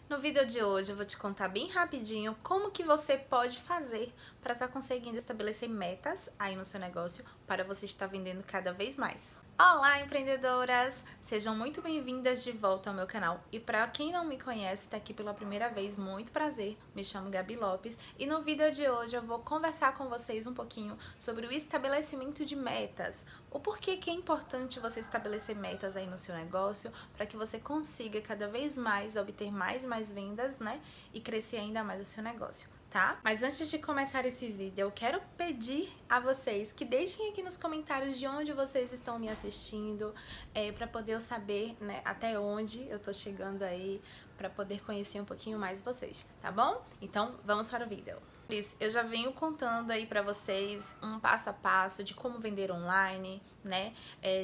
No vídeo de hoje eu vou te contar bem rapidinho como que você pode fazer para estar conseguindo estabelecer metas aí no seu negócio para você estar vendendo cada vez mais. Olá, empreendedoras! Sejam muito bem-vindas de volta ao meu canal. E para quem não me conhece, está aqui pela primeira vez, muito prazer. Me chamo Gabi Lopes e no vídeo de hoje eu vou conversar com vocês um pouquinho sobre o estabelecimento de metas. O porquê que é importante você estabelecer metas aí no seu negócio para que você consiga cada vez mais obter mais vendas, né? E crescer ainda mais o seu negócio. Tá? Mas antes de começar esse vídeo, eu quero pedir a vocês que deixem aqui nos comentários de onde vocês estão me assistindo, para poder eu saber, né, até onde eu tô chegando aí, para poder conhecer um pouquinho mais vocês, tá bom? Então, vamos para o vídeo. Eu já venho contando aí pra vocês um passo a passo de como vender online, né,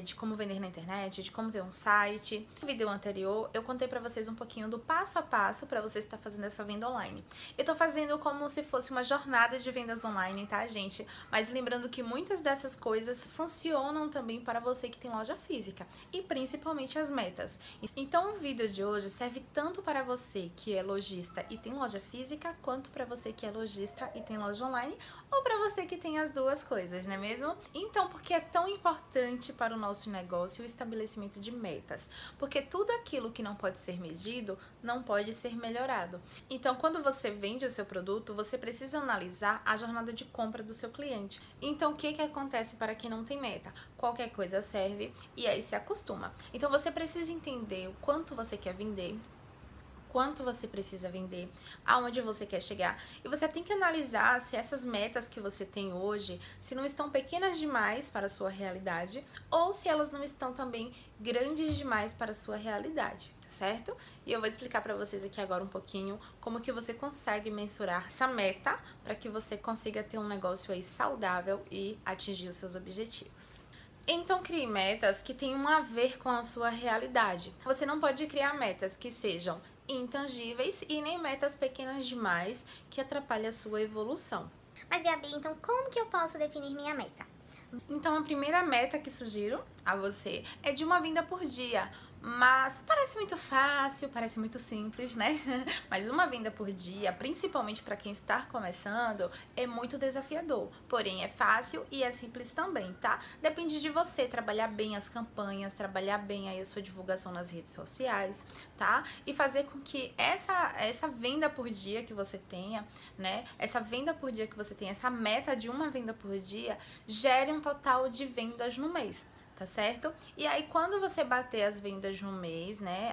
de como vender na internet, de como ter um site. No vídeo anterior eu contei pra vocês um pouquinho do passo a passo pra você estar fazendo essa venda online. Eu tô fazendo como se fosse uma jornada de vendas online, tá, gente? Mas lembrando que muitas dessas coisas funcionam também para você que tem loja física e principalmente as metas. Então o vídeo de hoje serve tanto para você que é lojista e tem loja física, quanto para você que é lojista e tem loja online, ou para você que tem as duas coisas, não é mesmo? Então, por que é tão importante para o nosso negócio o estabelecimento de metas? Porque tudo aquilo que não pode ser medido não pode ser melhorado. Então, quando você vende o seu produto, você precisa analisar a jornada de compra do seu cliente. Então, o que acontece para quem não tem meta? Qualquer coisa serve e aí se acostuma. Então, você precisa entender o quanto você quer vender, quanto você precisa vender, aonde você quer chegar. E você tem que analisar se essas metas que você tem hoje, se não estão pequenas demais para a sua realidade, ou se elas não estão também grandes demais para a sua realidade, tá certo? E eu vou explicar para vocês aqui agora um pouquinho como que você consegue mensurar essa meta para que você consiga ter um negócio aí saudável e atingir os seus objetivos. Então crie metas que tenham a ver com a sua realidade. Você não pode criar metas que sejam intangíveis e nem metas pequenas demais que atrapalhem a sua evolução. Mas Gabi, então como que eu posso definir minha meta? Então a primeira meta que sugiro a você é de uma venda por dia. Mas parece muito fácil, parece muito simples, né? Mas uma venda por dia, principalmente para quem está começando, é muito desafiador. Porém, é fácil e é simples também, tá? Depende de você trabalhar bem as campanhas, trabalhar bem aí a sua divulgação nas redes sociais, tá? E fazer com que essa venda por dia que você tenha, né? Essa venda por dia que você tenha, essa meta de uma venda por dia, gere um total de vendas no mês. Tá certo? E aí, quando você bater as vendas no mês, né?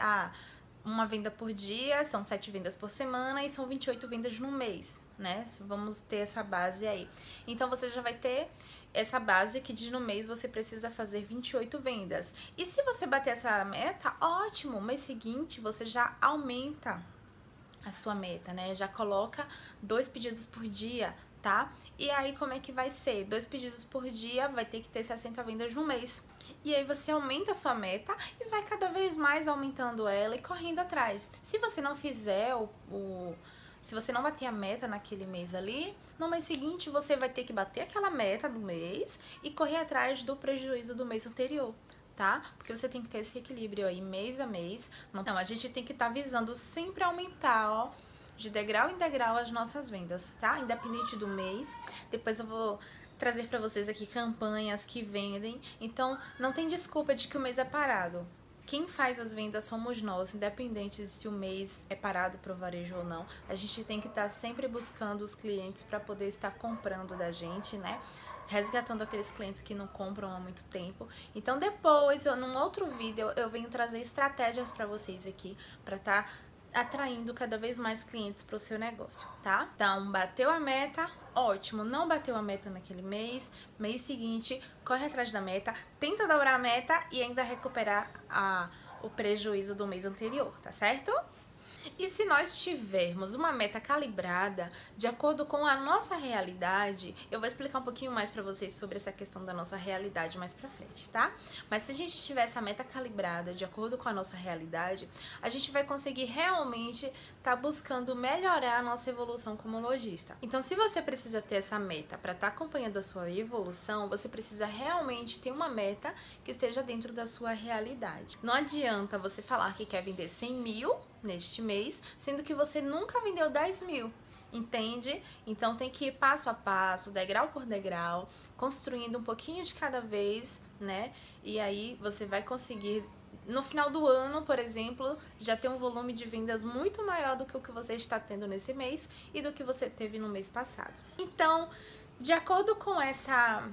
Uma venda por dia, são 7 vendas por semana e são 28 vendas no mês, né? Vamos ter essa base aí. Então, você já vai ter essa base que no mês você precisa fazer 28 vendas. E se você bater essa meta, ótimo! No mês seguinte, você já aumenta a sua meta, né? Já coloca 2 pedidos por dia, tá? E aí, como é que vai ser? 2 pedidos por dia, vai ter que ter 60 vendas no mês. E aí você aumenta a sua meta e vai cada vez mais aumentando ela e correndo atrás. Se você não fizer se você não bater a meta naquele mês ali, no mês seguinte você vai ter que bater aquela meta do mês e correr atrás do prejuízo do mês anterior. Tá? Porque você tem que ter esse equilíbrio aí mês a mês. Então, a gente tem que estar visando sempre aumentar, ó, de degrau em degrau as nossas vendas, tá? Independente do mês. Depois eu vou trazer pra vocês aqui campanhas que vendem. Então, não tem desculpa de que o mês é parado. Quem faz as vendas somos nós, independente se o mês é parado pro varejo ou não. A gente tem que estar sempre buscando os clientes para poder estar comprando da gente, né? Resgatando aqueles clientes que não compram há muito tempo. Então depois, num outro vídeo, eu venho trazer estratégias para vocês aqui, para estar atraindo cada vez mais clientes para o seu negócio, tá? Então, bateu a meta, ótimo. Não bateu a meta naquele mês, mês seguinte, corre atrás da meta, tenta dobrar a meta e ainda recuperar o prejuízo do mês anterior, tá certo? E se nós tivermos uma meta calibrada de acordo com a nossa realidade, eu vou explicar um pouquinho mais pra vocês sobre essa questão da nossa realidade mais pra frente, tá? Mas se a gente tiver essa meta calibrada de acordo com a nossa realidade, a gente vai conseguir realmente tá buscando melhorar a nossa evolução como lojista. Então, se você precisa ter essa meta para estar acompanhando a sua evolução, você precisa realmente ter uma meta que esteja dentro da sua realidade. Não adianta você falar que quer vender 100 mil neste mês, sendo que você nunca vendeu 10 mil. Entende? Então tem que ir passo a passo, degrau por degrau, construindo um pouquinho de cada vez, né? E aí você vai conseguir, no final do ano, por exemplo, já ter um volume de vendas muito maior do que o que você está tendo nesse mês e do que você teve no mês passado. Então, de acordo com essa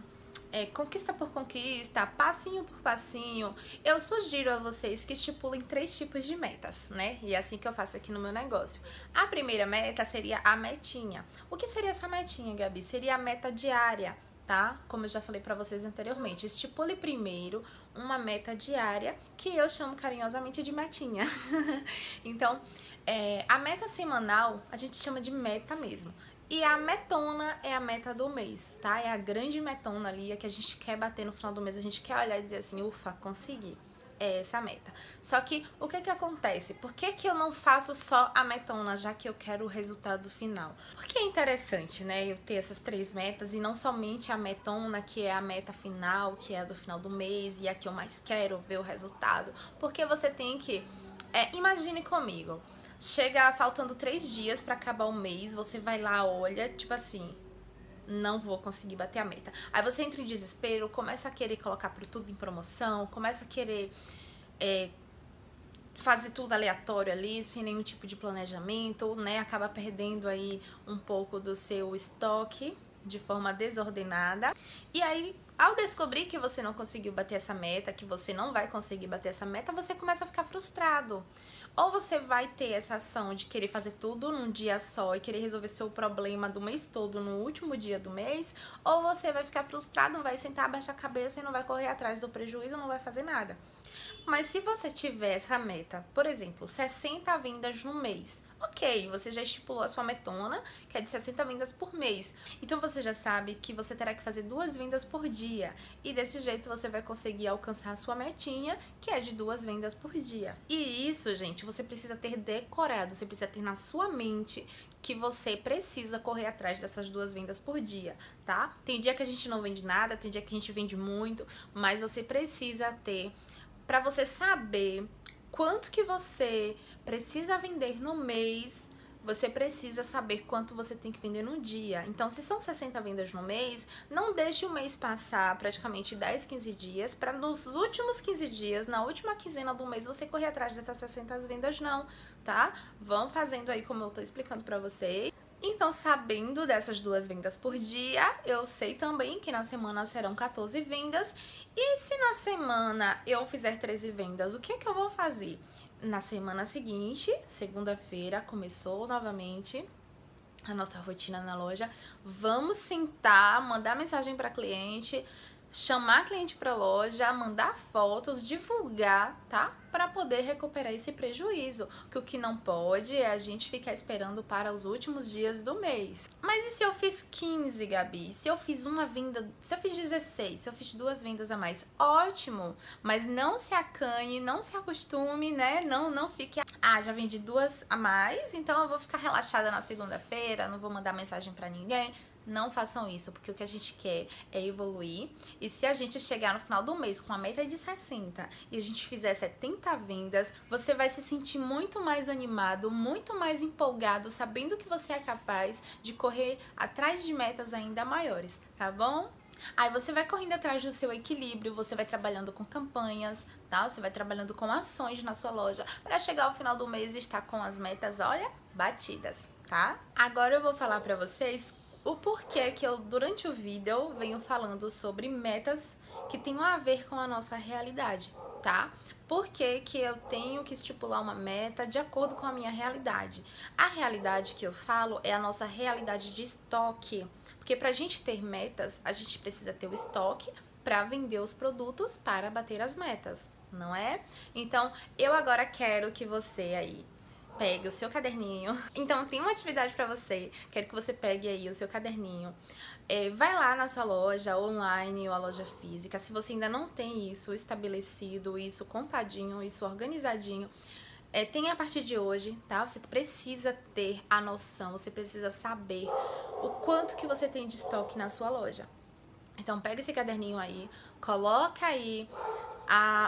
conquista por conquista, passinho por passinho, eu sugiro a vocês que estipulem 3 tipos de metas, né? E é assim que eu faço aqui no meu negócio. A primeira meta seria a metinha. O que seria essa metinha, Gabi? Seria a meta diária, tá? Como eu já falei pra vocês anteriormente, estipule primeiro uma meta diária, que eu chamo carinhosamente de metinha. Então, a meta semanal, a gente chama de meta mesmo. E a metona é a meta do mês, tá? É a grande metona ali, a que a gente quer bater no final do mês, a gente quer olhar e dizer assim, ufa, consegui. É essa a meta. Só que, o que que acontece? Por que que eu não faço só a metona, já que eu quero o resultado final? Porque é interessante, né, eu ter essas 3 metas e não somente a metona, que é a meta final, que é a do final do mês e a que eu mais quero ver o resultado. Porque você tem que... imagine comigo. Chega faltando 3 dias pra acabar o mês, você vai lá, olha, tipo assim, não vou conseguir bater a meta. Aí você entra em desespero, começa a querer colocar tudo em promoção, começa a querer fazer tudo aleatório ali, sem nenhum tipo de planejamento, né? Acaba perdendo aí um pouco do seu estoque de forma desordenada. E aí, ao descobrir que você não conseguiu bater essa meta, que você não vai conseguir bater essa meta, você começa a ficar frustrado. Ou você vai ter essa ação de querer fazer tudo num dia só e querer resolver seu problema do mês todo no último dia do mês, ou você vai ficar frustrado, não vai sentar, abaixar a cabeça e não vai correr atrás do prejuízo, não vai fazer nada. Mas se você tiver essa meta, por exemplo, 60 vendas no mês, ok, você já estipulou a sua metona, que é de 60 vendas por mês. Então você já sabe que você terá que fazer 2 vendas por dia. E desse jeito você vai conseguir alcançar a sua metinha, que é de 2 vendas por dia. E isso, gente, você precisa ter decorado, você precisa ter na sua mente que você precisa correr atrás dessas 2 vendas por dia, tá? Tem dia que a gente não vende nada, tem dia que a gente vende muito, mas você precisa ter, para você saber quanto que você precisa vender no mês, você precisa saber quanto você tem que vender no dia. Então, se são 60 vendas no mês, não deixe o mês passar praticamente 10, 15 dias, para nos últimos 15 dias, na última quinzena do mês, você correr atrás dessas 60 vendas não, tá? Vão fazendo aí como eu tô explicando pra vocês. Então, sabendo dessas 2 vendas por dia, eu sei também que na semana serão 14 vendas. E se na semana eu fizer 13 vendas, o que é que eu vou fazer? Na semana seguinte, segunda-feira, começou novamente a nossa rotina na loja. Vamos sentar, mandar mensagem para cliente, chamar cliente para loja, mandar fotos, divulgar, tá? Para poder recuperar esse prejuízo. Que o que não pode é a gente ficar esperando para os últimos dias do mês. Mas e se eu fiz 15, Gabi? Se eu fiz uma venda, se eu fiz 16, se eu fiz 2 vendas a mais? Ótimo! Mas não se acanhe, não se acostume, né? Não fique... Ah, já vendi 2 a mais, então eu vou ficar relaxada na segunda-feira, não vou mandar mensagem para ninguém. Não façam isso, porque o que a gente quer é evoluir. E se a gente chegar no final do mês com a meta de 60 e a gente fizer 70 vendas, você vai se sentir muito mais animado, muito mais empolgado, sabendo que você é capaz de correr atrás de metas ainda maiores, tá bom? Aí você vai correndo atrás do seu equilíbrio, você vai trabalhando com campanhas, tá? Você vai trabalhando com ações na sua loja para chegar ao final do mês e estar com as metas, olha, batidas, tá? Agora eu vou falar pra vocês o porquê que eu, durante o vídeo, venho falando sobre metas que tenham a ver com a nossa realidade, tá? Por que que eu tenho que estipular uma meta de acordo com a minha realidade? A realidade que eu falo é a nossa realidade de estoque, porque pra gente ter metas, a gente precisa ter o estoque para vender os produtos para bater as metas, não é? Então, eu agora quero que você aí pegue o seu caderninho. Então, tem uma atividade pra você. Quero que você pegue aí o seu caderninho. Vai lá na sua loja online ou a loja física. Se você ainda não tem isso estabelecido, isso contadinho, isso organizadinho, tem a partir de hoje, tá? Você precisa ter a noção, você precisa saber o quanto que você tem de estoque na sua loja. Então, pega esse caderninho aí, coloca aí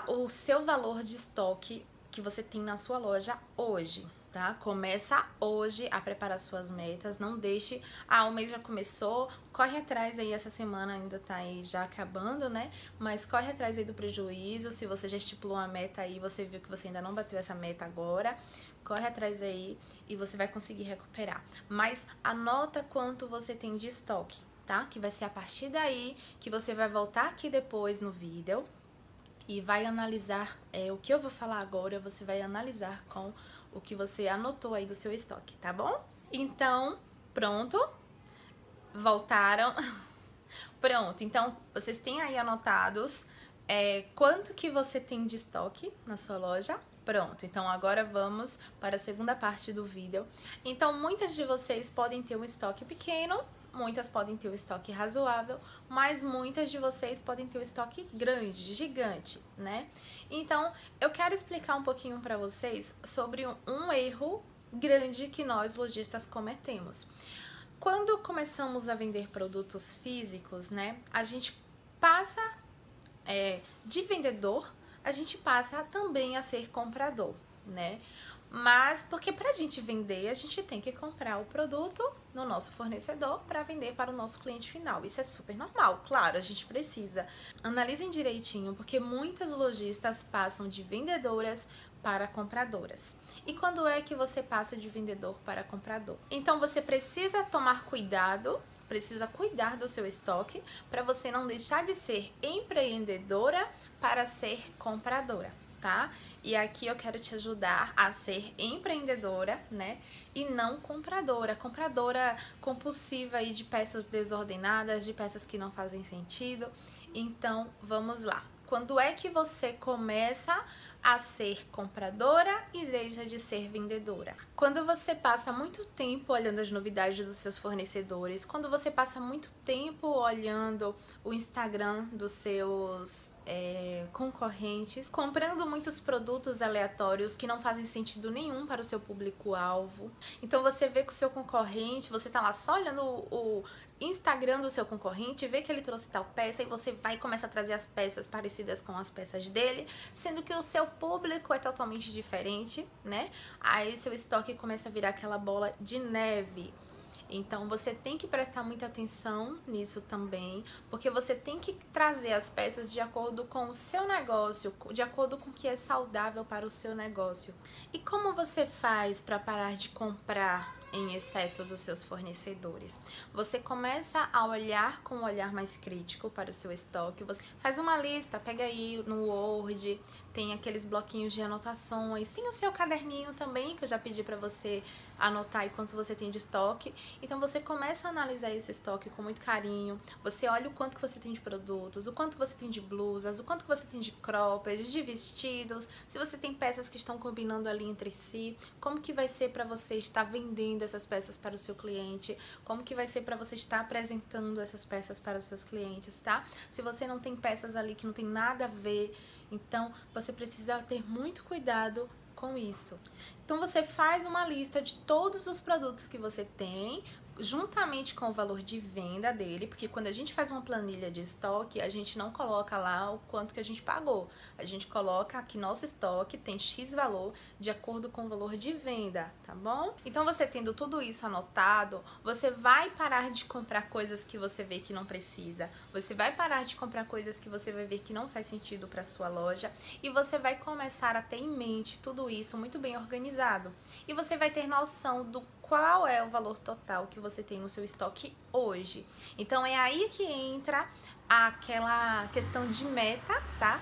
o seu valor de estoque que você tem na sua loja hoje, tá? Começa hoje a preparar suas metas, não deixe, o mês já começou, corre atrás aí, essa semana ainda tá aí já acabando, né? Mas corre atrás aí do prejuízo, se você já estipulou uma meta aí, você viu que você ainda não bateu essa meta agora, corre atrás aí e você vai conseguir recuperar. Mas anota quanto você tem de estoque, tá? Que vai ser a partir daí que você vai voltar aqui depois no vídeo e vai analisar o que eu vou falar agora, você vai analisar com o que você anotou aí do seu estoque, tá bom? Então, pronto. Voltaram. Pronto, então vocês têm aí anotados quanto que você tem de estoque na sua loja. Pronto, então agora vamos para a segunda parte do vídeo. Então, muitas de vocês podem ter um estoque pequeno, muitas podem ter um estoque razoável, mas muitas de vocês podem ter um estoque grande, gigante, né? Então, eu quero explicar um pouquinho para vocês sobre um erro grande que nós lojistas cometemos. Quando começamos a vender produtos físicos, né, a gente passa de vendedor, a gente passa também a ser comprador, né? Mas porque pra gente vender, a gente tem que comprar o produto no nosso fornecedor para vender para o nosso cliente final. Isso é super normal, claro, a gente precisa. Analisem direitinho, porque muitas lojistas passam de vendedoras para compradoras. E quando é que você passa de vendedor para comprador? Então você precisa tomar cuidado, precisa cuidar do seu estoque para você não deixar de ser empreendedora para ser compradora, tá? E aqui eu quero te ajudar a ser empreendedora, né? E não compradora. Compradora compulsiva aí de peças desordenadas, de peças que não fazem sentido. Então, vamos lá. Quando é que você começa a ser compradora e deixa de ser vendedora? Quando você passa muito tempo olhando as novidades dos seus fornecedores, quando você passa muito tempo olhando o Instagram dos seus concorrentes, comprando muitos produtos aleatórios que não fazem sentido nenhum para o seu público-alvo. Então você vê que o seu concorrente, você tá lá só olhando o Instagram do seu concorrente, vê que ele trouxe tal peça e você vai e começa a trazer as peças parecidas com as peças dele, sendo que o seu público é totalmente diferente, né? Aí seu estoque começa a virar aquela bola de neve. Então você tem que prestar muita atenção nisso também, porque você tem que trazer as peças de acordo com o seu negócio, de acordo com o que é saudável para o seu negócio. E como você faz para parar de comprar em excesso dos seus fornecedores? Você começa a olhar com um olhar mais crítico para o seu estoque, você faz uma lista, pega aí no Word, tem aqueles bloquinhos de anotações, tem o seu caderninho também, que eu já pedi para você anotar aí quanto você tem de estoque. Então você começa a analisar esse estoque com muito carinho, você olha o quanto que você tem de produtos, o quanto que você tem de blusas, o quanto que você tem de croppers, de vestidos, se você tem peças que estão combinando ali entre si, como que vai ser para você estar vendendo essas peças para o seu cliente, como que vai ser para você estar apresentando essas peças para os seus clientes, tá? Se você não tem peças ali que não tem nada a ver, então você precisa ter muito cuidado com isso. Então você faz uma lista de todos os produtos que você tem, juntamente com o valor de venda dele, porque quando a gente faz uma planilha de estoque, a gente não coloca lá o quanto que a gente pagou. A gente coloca que nosso estoque tem X valor de acordo com o valor de venda, tá bom? Então você tendo tudo isso anotado, você vai parar de comprar coisas que você vê que não precisa. Você vai parar de comprar coisas que você vai ver que não faz sentido para sua loja e você vai começar a ter em mente tudo isso muito bem organizado. E você vai ter noção do qual é o valor total que você tem no seu estoque hoje. Então é aí que entra aquela questão de meta, tá?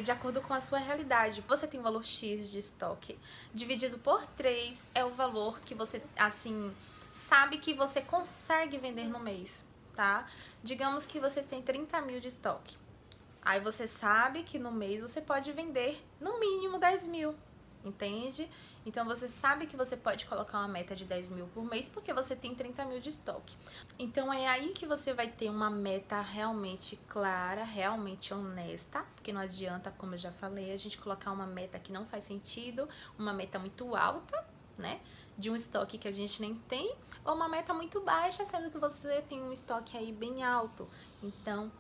De acordo com a sua realidade. Você tem um valor X de estoque, dividido por 3 é o valor que você, assim, sabe que você consegue vender no mês, tá? Digamos que você tem 30 mil de estoque. Aí você sabe que no mês você pode vender no mínimo 10 mil. Entende? Então você sabe que você pode colocar uma meta de 10 mil por mês porque você tem 30 mil de estoque. Então é aí que você vai ter uma meta realmente clara, realmente honesta, porque não adianta, como eu já falei, a gente colocar uma meta que não faz sentido, uma meta muito alta, né? De um estoque que a gente nem tem, ou uma meta muito baixa, sendo que você tem um estoque aí bem alto. Então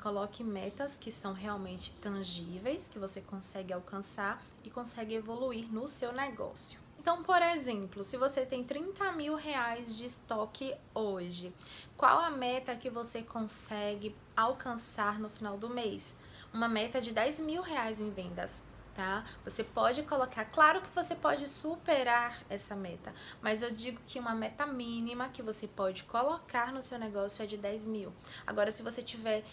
Coloque metas que são realmente tangíveis, que você consegue alcançar e consegue evoluir no seu negócio. Então, por exemplo, se você tem 30 mil reais de estoque hoje, qual a meta que você consegue alcançar no final do mês? Uma meta de 10 mil reais em vendas. Tá? Você pode colocar, claro que você pode superar essa meta, mas eu digo que uma meta mínima que você pode colocar no seu negócio é de 10 mil. Agora, se você tiver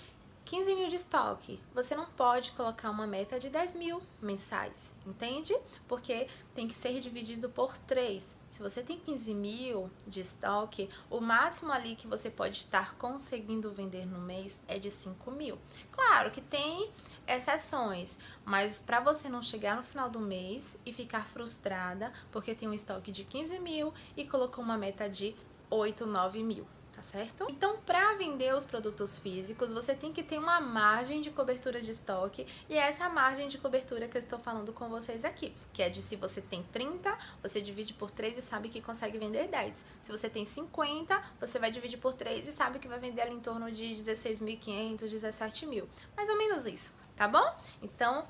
15 mil de estoque, você não pode colocar uma meta de 10 mil mensais, entende? Porque tem que ser dividido por 3. Se você tem 15 mil de estoque, o máximo ali que você pode estar conseguindo vender no mês é de 5 mil. Claro que tem exceções, mas para você não chegar no final do mês e ficar frustrada porque tem um estoque de 15 mil e colocou uma meta de 8, 9 mil. Tá certo? Então, para vender os produtos físicos, você tem que ter uma margem de cobertura de estoque, e é essa margem de cobertura que eu estou falando com vocês aqui, que é de se você tem 30, você divide por 3 e sabe que consegue vender 10. Se você tem 50, você vai dividir por 3 e sabe que vai vender ali em torno de 16.500, 17 mil. Mais ou menos isso, tá bom? Então,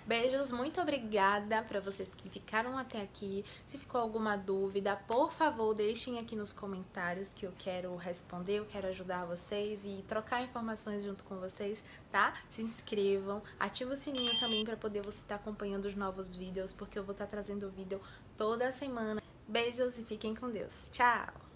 beijos, muito obrigada para vocês que ficaram até aqui. Se ficou alguma dúvida, por favor, deixem aqui nos comentários que eu quero responder, eu quero ajudar vocês e trocar informações junto com vocês, tá? Se inscrevam, ativa o sininho também para poder você estar acompanhando os novos vídeos, porque eu vou estar trazendo vídeo toda semana. Beijos e fiquem com Deus. Tchau!